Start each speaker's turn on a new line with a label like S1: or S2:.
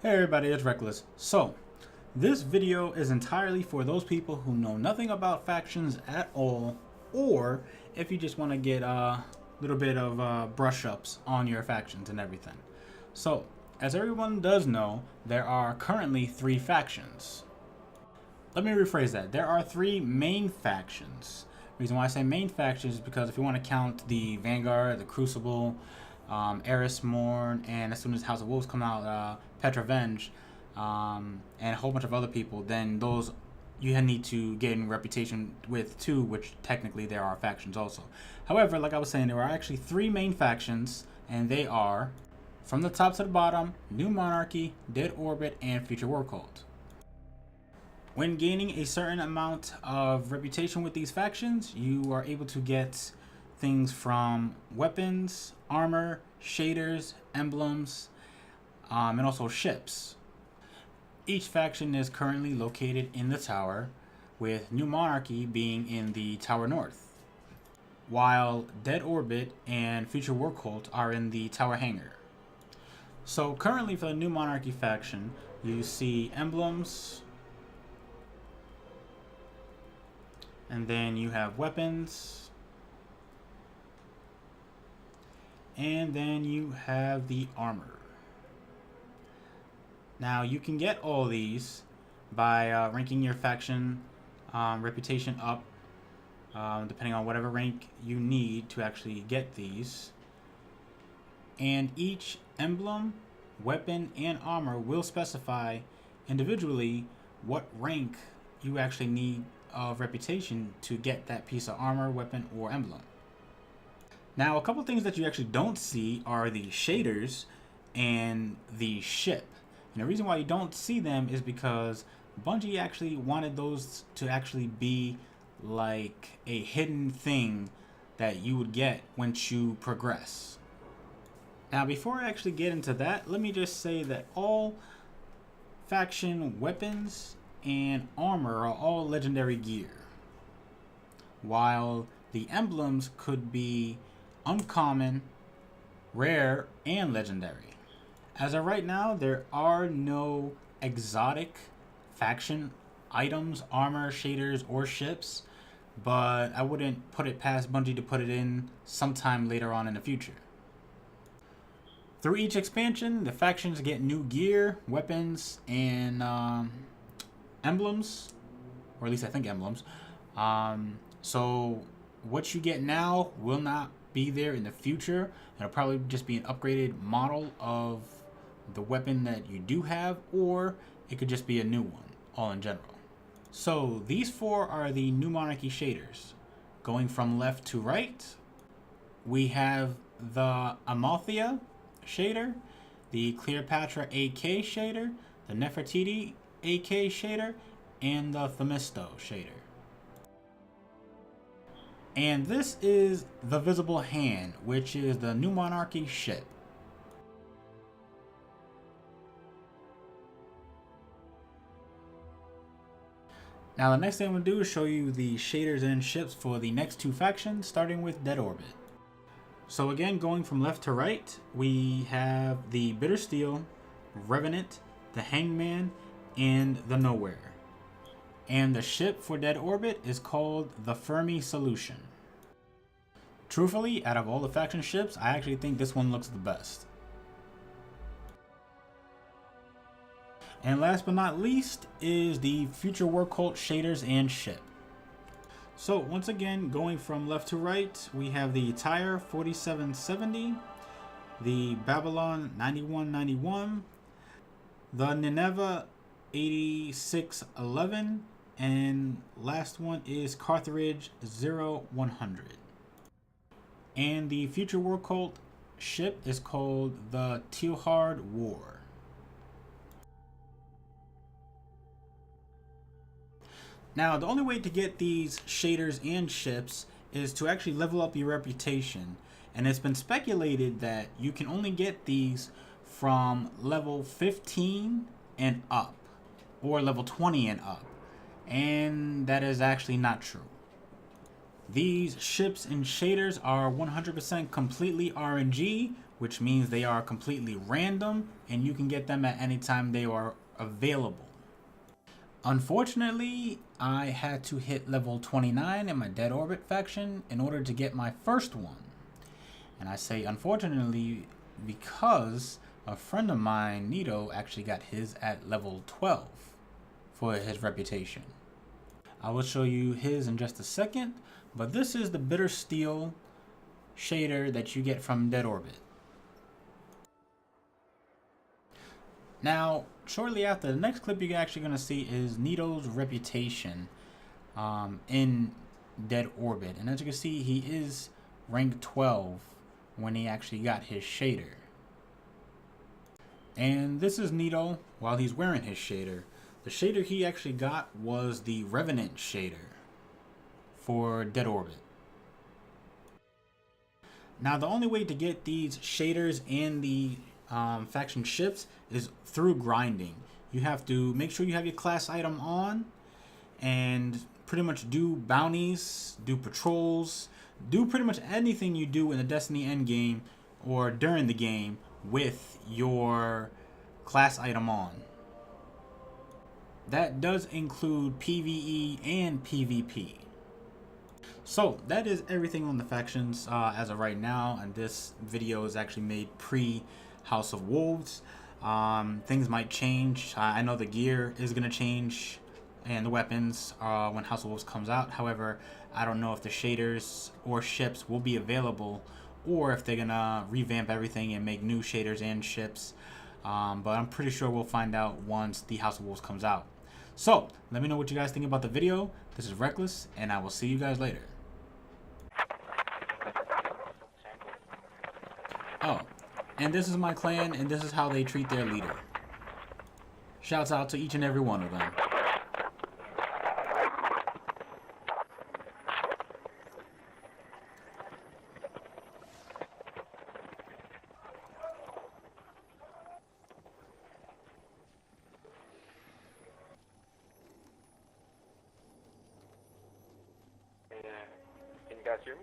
S1: Hey everybody, it's Reckless. So, this video is entirely for those people who know nothing about factions at all, or if you just want to get a little bit of brush ups on your factions and everything. So, as everyone does know, there are currently 3 factions. Let me rephrase that. There are 3 main factions. The reason why I say main factions is because if you want to count the Vanguard, the Crucible, Eris Morn, and as soon as House of Wolves come out, Petravenge, and a whole bunch of other people, then those you need to gain reputation with too, which technically there are factions also. However, like I was saying, there are actually 3 main factions, and they are, from the top to the bottom, New Monarchy, Dead Orbit, and Future War Cult. When gaining a certain amount of reputation with these factions, you are able to get things from weapons, armor, shaders, emblems, and also ships. Each faction is currently located in the tower, with New Monarchy being in the Tower North, while Dead Orbit and Future War Cult are in the Tower Hangar. So currently for the New Monarchy faction, you see emblems, and then you have weapons, and then you have the armor. Now you can get all these by ranking your faction reputation up, depending on whatever rank you need to actually get these. And each emblem, weapon, and armor will specify individually what rank you actually need of reputation to get that piece of armor, weapon, or emblem. Now, a couple things that you actually don't see are the shaders and the ship. And the reason why you don't see them is because Bungie actually wanted those to actually be like a hidden thing that you would get once you progress. Now, before I actually get into that, let me just say that all faction weapons and armor are all legendary gear, while the emblems could be uncommon, rare, and legendary. As of right now, there are no exotic faction items, armor, shaders, or ships, but I wouldn't put it past Bungie to put it in sometime later on in the future. Through each expansion, the factions get new gear, weapons, and emblems, or at least I think emblems. So what you get now will not be there in the future. It'll probably just be an upgraded model of the weapon that you do have, or it could just be a new one, all in general. So these 4 are the New Monarchy shaders. Going from left to right, we have the Amalthea shader, the Cleopatra AK shader, the Nefertiti AK shader, and the Themisto shader. And this is the Visible Hand, which is the New Monarchy ship. Now the next thing I'm going to do is show you the shaders and ships for the next 2 factions, starting with Dead Orbit. So again, going from left to right, we have the Bitter Steel, Revenant, the Hangman, and the Nowhere. And the ship for Dead Orbit is called the Fermi Solution. Truthfully, out of all the faction ships, I actually think this one looks the best. And last but not least is the Future War Cult shaders and ship. So once again, going from left to right, we have the Tyre 4770, the Babylon 9191, the Nineveh 8611, and last one is Carthage 0100. And the Future War Cult ship is called the Teilhard War. Now, the only way to get these shaders and ships is to actually level up your reputation. And it's been speculated that you can only get these from level 15 and up, or level 20 and up. And that is actually not true. These ships and shaders are 100% completely RNG, which means they are completely random and you can get them at any time they are available. Unfortunately, I had to hit level 29 in my Dead Orbit faction in order to get my first one. And I say unfortunately because a friend of mine, Nito, actually got his at level 12 for his reputation. I will show you his in just a second, but this is the Bitter Steel shader that you get from Dead Orbit. Now, shortly after, the next clip you're actually going to see is Nito's reputation in Dead Orbit. And as you can see, he is rank 12 when he actually got his shader. And this is Nito while he's wearing his shader. The shader he actually got was the Revenant shader for Dead Orbit. Now, the only way to get these shaders and the faction ships is through grinding. You have to make sure you have your class item on and pretty much do bounties, do patrols, do pretty much anything you do in the Destiny endgame or during the game with your class item on. That does include PvE and PvP. So that is everything on the factions as of right now, and this video is actually made pre House of Wolves. Things might change. I know the gear is going to change and the weapons when House of Wolves comes out. However, I don't know if the shaders or ships will be available or if they're going to revamp everything and make new shaders and ships. But I'm pretty sure we'll find out once the House of Wolves comes out. So let me know what you guys think about the video. This is Reckless, and I will see you guys later. Oh, and this is my clan, and this is how they treat their leader. Shouts out to each and every one of them.
S2: Can you guys hear me?